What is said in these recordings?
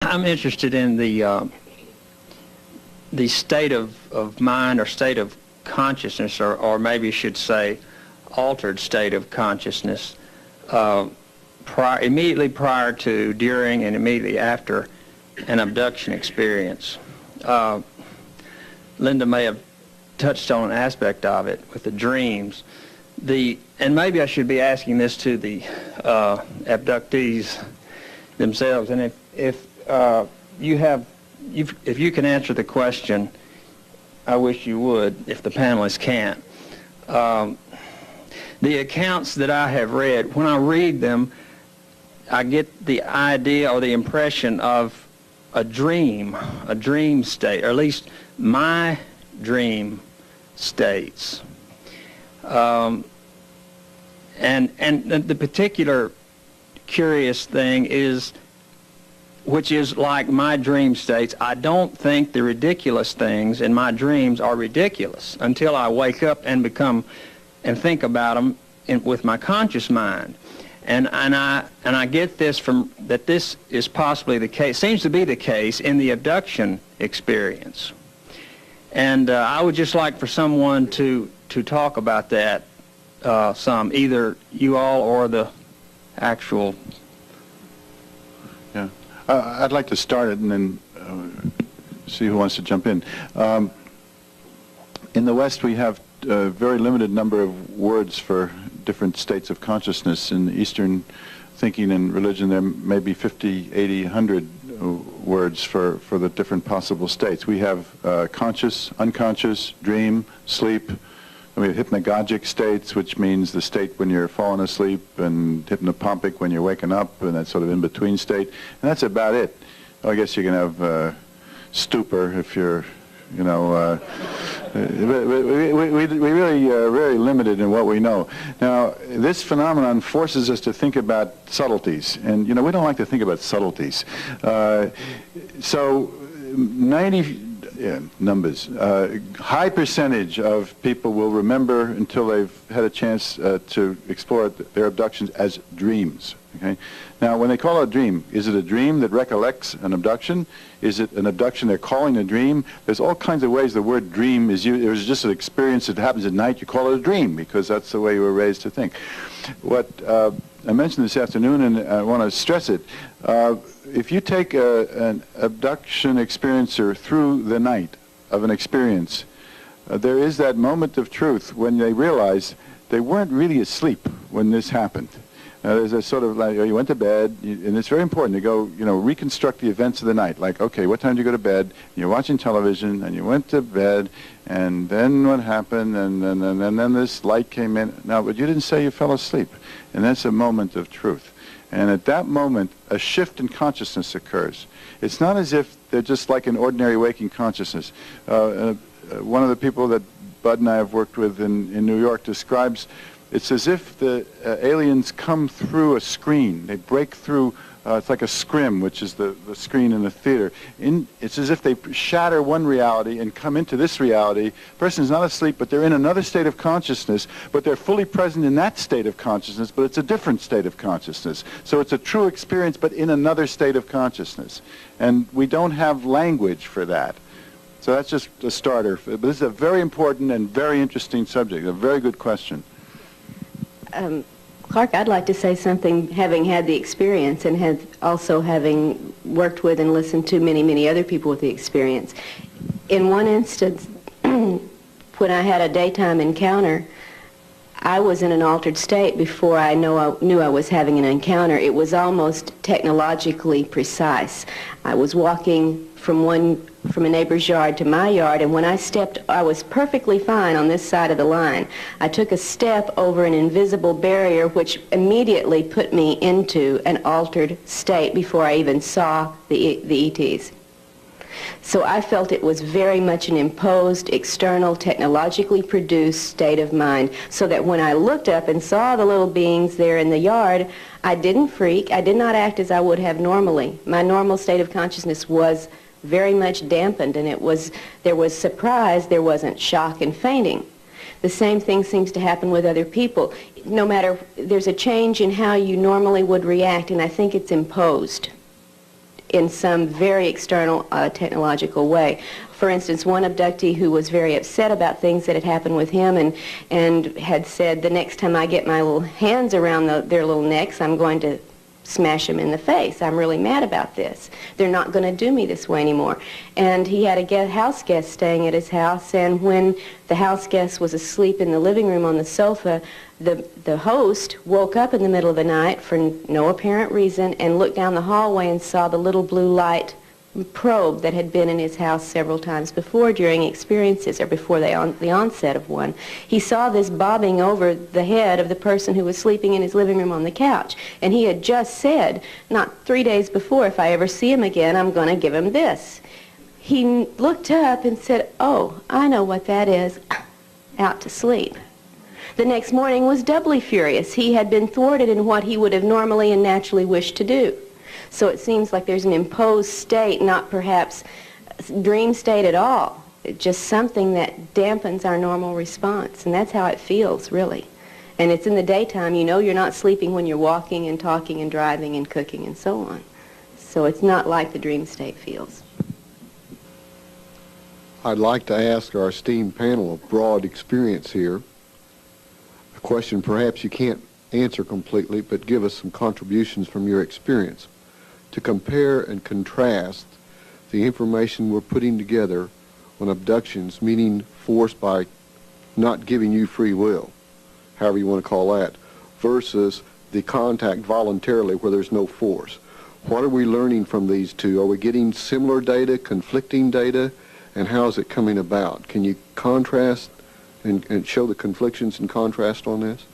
I'm interested in the state of mind or state of consciousness, or maybe you should say altered state of consciousness, immediately prior to, during, and immediately after an abduction experience. Linda may have touched on an aspect of it with the dreams. And maybe I should be asking this to the abductees themselves. And if you can answer the question, I wish you would, if the panelists can't. The accounts that I have read, when I read them, I get the idea or the impression of a dream state, or at least my dream states. And the particular curious thing is, which is like my dream states, I don't think the ridiculous things in my dreams are ridiculous until I wake up and think about them with my conscious mind. And I get this from, that this is possibly the case, seems to be the case in the abduction experience. And I would just like for someone to talk about that some, either you all or the actual. Yeah, I'd like to start it and then see who wants to jump in. In the West, we have a very limited number of words for different states of consciousness. In Eastern thinking and religion, there may be 50, 80, 100 words for the different possible states. We have conscious, unconscious, dream, sleep. We have hypnagogic states, which means the state when you're falling asleep, and hypnopompic when you're waking up, and that sort of in-between state. And that's about it. I guess you can have stupor if you're, you know, we really very limited in what we know. Now, this phenomenon forces us to think about subtleties, and you know we don't like to think about subtleties. So, high percentage of people will remember until they've had a chance to explore their abductions as dreams. Okay. Now, when they call it a dream, is it a dream that recollects an abduction? Is it an abduction they're calling a dream? There's all kinds of ways the word dream is used. It was just an experience that happens at night. You call it a dream because that's the way you were raised to think. What I mentioned this afternoon, and I want to stress it, if you take an abduction experiencer through the night of an experience, there is that moment of truth when they realize they weren't really asleep when this happened. There's a sort of like, you went to bed, and it's very important to go, you know, reconstruct the events of the night. Like, okay, what time did you go to bed? And you're watching television, and you went to bed, and then what happened? And then this light came in. Now, but you didn't say you fell asleep, and that's a moment of truth. And at that moment, a shift in consciousness occurs. It's not as if they're just like an ordinary waking consciousness. One of the people that Bud and I have worked with in New York describes, it's as if the aliens come through a screen. They break through, it's like a scrim, which is the screen in the theater. It's as if they shatter one reality and come into this reality. The person is not asleep, but they're in another state of consciousness, but they're fully present in that state of consciousness, but it's a different state of consciousness. So it's a true experience, but in another state of consciousness. And we don't have language for that. So that's just a starter. But this is a very important and very interesting subject, a very good question. Clark, I'd like to say something, having had the experience and also having worked with and listened to many, many other people with the experience. In one instance, when I had a daytime encounter, I was in an altered state before I knew I was having an encounter. It was almost technologically precise. I was walking from a neighbor's yard to my yard, and when I stepped, I was perfectly fine on this side of the line. I took a step over an invisible barrier, which immediately put me into an altered state before I even saw the ETs. So I felt it was very much an imposed, external, technologically produced state of mind, so that when I looked up and saw the little beings there in the yard, I didn't freak. I did not act as I would have normally. My normal state of consciousness was very much dampened, and there was surprise. There wasn't shock and fainting. The same thing seems to happen with other people. No matter, there's a change in how you normally would react, and I think it's imposed. in some very external technological way. For instance, one abductee who was very upset about things that had happened with him and had said, the next time I get my little hands around their little necks, I'm going to smash them in the face. I'm really mad about this. They're not going to do me this way anymore. And he had a house guest staying at his house, and when the house guest was asleep in the living room on the sofa, the host woke up in the middle of the night for no apparent reason and looked down the hallway and saw the little blue light probe that had been in his house several times before during experiences or before the onset of one. He saw this bobbing over the head of the person who was sleeping in his living room on the couch, and he had just said, not 3 days before, if I ever see him again, I'm going to give him this. He looked up and said, oh, I know what that is, out to sleep. The next morning was doubly furious. He had been thwarted in what he would have normally and naturally wished to do. So it seems like there's an imposed state, not perhaps dream state at all. It's just something that dampens our normal response, and that's how it feels, really. And it's in the daytime. You know you're not sleeping when you're walking and talking and driving and cooking and so on. So it's not like the dream state feels. I'd like to ask our esteemed panel of broad experience here a question perhaps you can't answer completely, but give us some contributions from your experience to compare and contrast the information we're putting together on abductions, meaning force by not giving you free will, however you want to call that, versus the contact voluntarily where there's no force. What are we learning from these two? Are we getting similar data, conflicting data, and how is it coming about? Can you contrast and show the conflictions and contrast on this?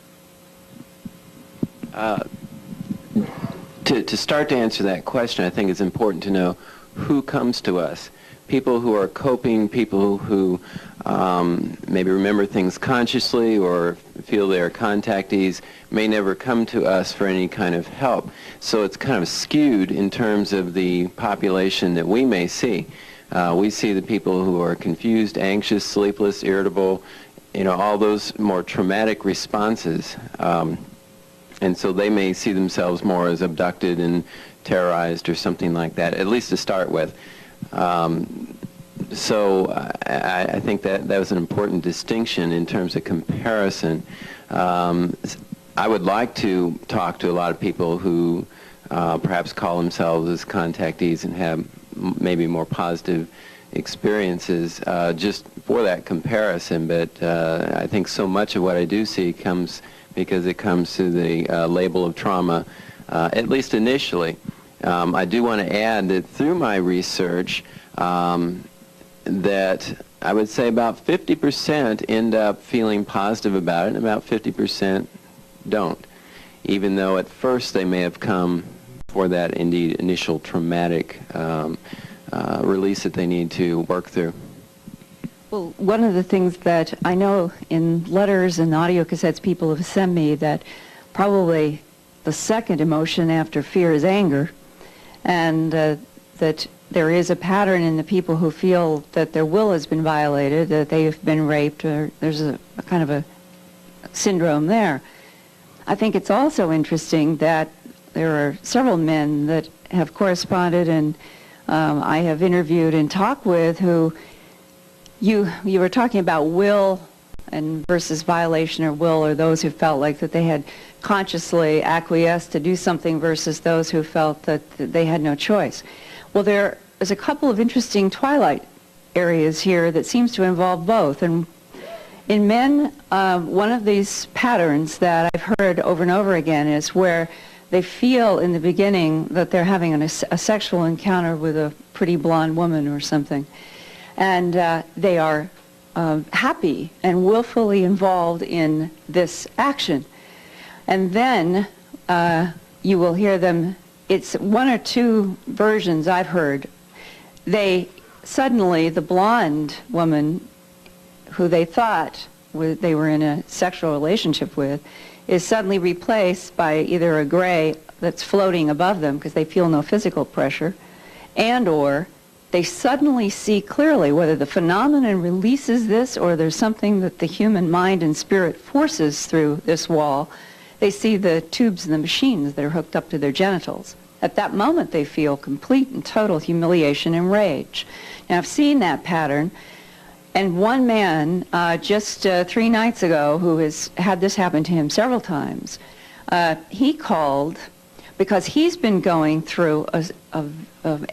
To start to answer that question, I think it's important to know who comes to us. People who are coping, people who maybe remember things consciously or feel they are contactees may never come to us for any kind of help. So it's kind of skewed in terms of the population that we may see. We see the people who are confused, anxious, sleepless, irritable, all those more traumatic responses. And so they may see themselves more as abducted and terrorized or something like that, at least to start with. So I think that was an important distinction in terms of comparison. I would like to talk to a lot of people who perhaps call themselves as contactees and have maybe more positive experiences just for that comparison, but I think so much of what I do see comes because it comes to the label of trauma, at least initially. I do want to add that through my research that I would say about 50% end up feeling positive about it and about 50% don't, even though at first they may have come for that indeed initial traumatic release that they need to work through. Well, one of the things that I know in letters and audio cassettes people have sent me, that probably the second emotion after fear is anger, and that there is a pattern in the people who feel that their will has been violated, that they've been raped, or there's a kind of a syndrome there. I think it's also interesting that there are several men that have corresponded and I have interviewed and talked with who you were talking about will and versus violation or will, or those who felt like that they had consciously acquiesced to do something versus those who felt that they had no choice. Well, there is a couple of interesting twilight areas here that seems to involve both. And in men, one of these patterns that I've heard over and over again is where they feel in the beginning that they're having a sexual encounter with a pretty blonde woman or something. And they are happy and willfully involved in this action. And then you will hear them, it's one or two versions I've heard. They suddenly, the blonde woman who they thought they were in a sexual relationship with is suddenly replaced by either a gray that's floating above them because they feel no physical pressure, and or they suddenly see clearly whether the phenomenon releases this or there's something that the human mind and spirit forces through this wall. They see the tubes and the machines that are hooked up to their genitals. At that moment, they feel complete and total humiliation and rage. Now, I've seen that pattern, and one man just 3 nights ago who has had this happen to him several times, he called because he's been going through a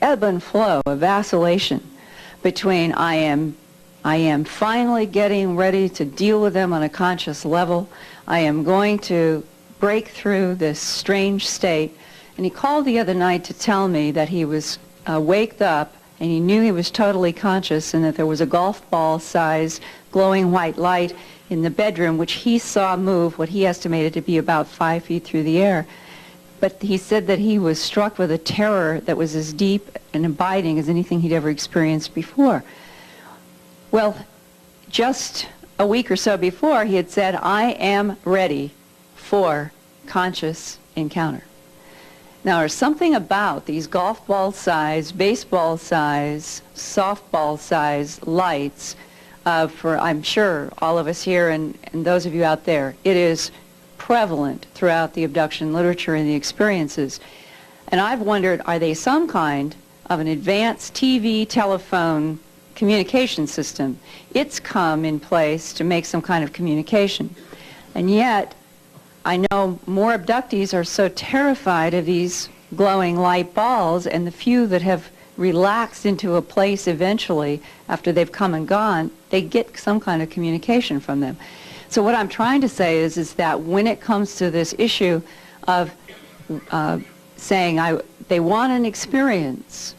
ebb and flow, a vacillation between I am finally getting ready to deal with them on a conscious level. I am going to break through this strange state. And he called the other night to tell me that he was waked up and he knew he was totally conscious and that there was a golf ball size glowing white light in the bedroom which he saw move what he estimated to be about 5 feet through the air. But he said that he was struck with a terror that was as deep and abiding as anything he'd ever experienced before. Well, just a week or so before, he had said, I am ready for conscious encounter. Now, there's something about these golf ball size, baseball size, softball size lights for, I'm sure, all of us here and those of you out there. It is prevalent throughout the abduction literature and the experiences. And I've wondered, are they some kind of an advanced TV, telephone communication system? It's come in place to make some kind of communication. And yet, I know more abductees are so terrified of these glowing light balls, and the few that have relaxed into a place eventually after they've come and gone, they get some kind of communication from them. So what I'm trying to say is that when it comes to this issue of saying they want an experience,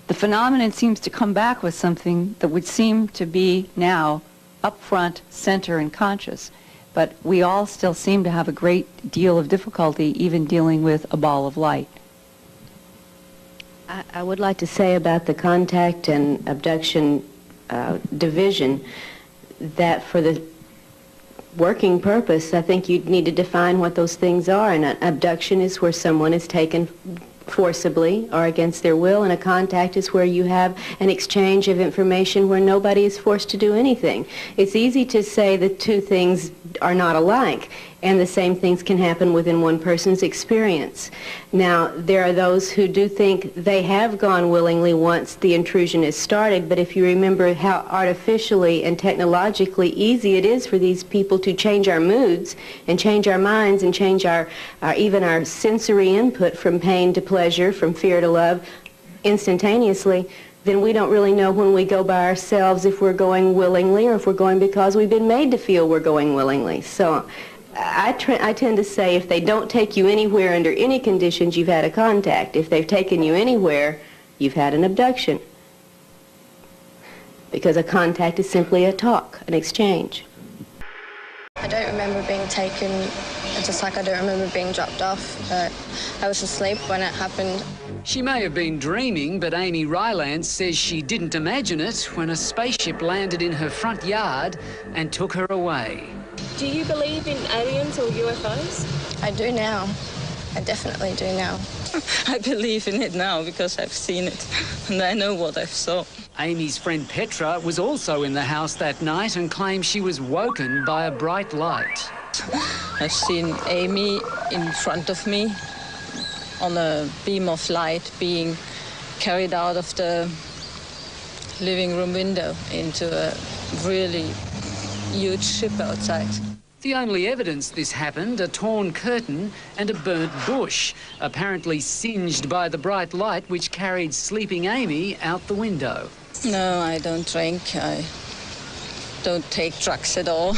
the phenomenon seems to come back with something that would seem to be now up front, center, and conscious. But we all still seem to have a great deal of difficulty even dealing with a ball of light. I would like to say about the contact and abduction division that for the working purpose, I think you'd need to define what those things are. And an abduction is where someone is taken forcibly or against their will, and a contact is where you have an exchange of information where nobody is forced to do anything. It's easy to say the two things are not alike, and the same things can happen within one person's experience. Now, there are those who do think they have gone willingly once the intrusion is started, but if you remember how artificially and technologically easy it is for these people to change our moods and change our minds and change our even our sensory input from pain to pleasure, from fear to love, instantaneously, then we don't really know when we go by ourselves if we're going willingly or if we're going because we've been made to feel we're going willingly. So I tend to say if they don't take you anywhere under any conditions, you've had a contact. If they've taken you anywhere, you've had an abduction. Because a contact is simply a talk, an exchange. I don't remember being taken, just like I don't remember being dropped off. I was asleep when it happened. She may have been dreaming, but Amy Rylands says she didn't imagine it when a spaceship landed in her front yard and took her away. Do you believe in aliens or UFOs? I do now. I definitely do now. I believe in it now because I've seen it and I know what I saw. Amy's friend Petra was also in the house that night and claims she was woken by a bright light. I've seen Amy in front of me on a beam of light being carried out of the living room window into a really huge ship outside. The only evidence this happened, a torn curtain and a burnt bush, apparently singed by the bright light which carried sleeping Amy out the window. No, I don't drink. I don't take drugs at all.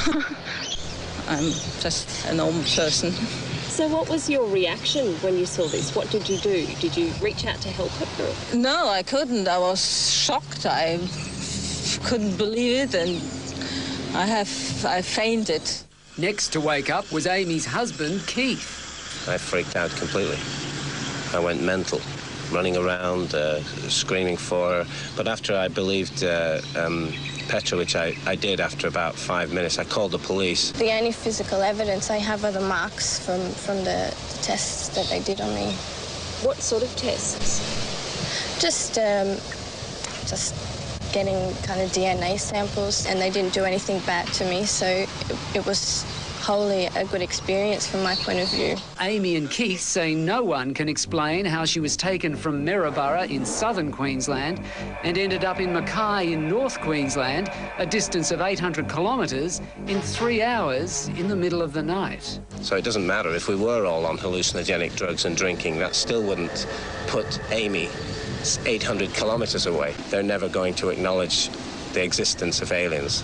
I'm just a normal person. So what was your reaction when you saw this? What did you do? Did you reach out to help her? No, I couldn't. I was shocked. I couldn't believe it, and I fainted. Next to wake up was Amy's husband, Keith. I freaked out completely. I went mental, running around, screaming for her. But after I believed Petra, which I did after about 5 minutes, I called the police. The only physical evidence I have are the marks from the tests that they did on me. What sort of tests? Just getting kind of DNA samples, and they didn't do anything bad to me, so it was wholly a good experience from my point of view. Amy and Keith say no one can explain how she was taken from Maryborough in southern Queensland and ended up in Mackay in North Queensland, a distance of 800 kilometres, in 3 hours in the middle of the night. So it doesn't matter if we were all on hallucinogenic drugs and drinking, that still wouldn't put Amy 800 kilometres away. They're never going to acknowledge the existence of aliens.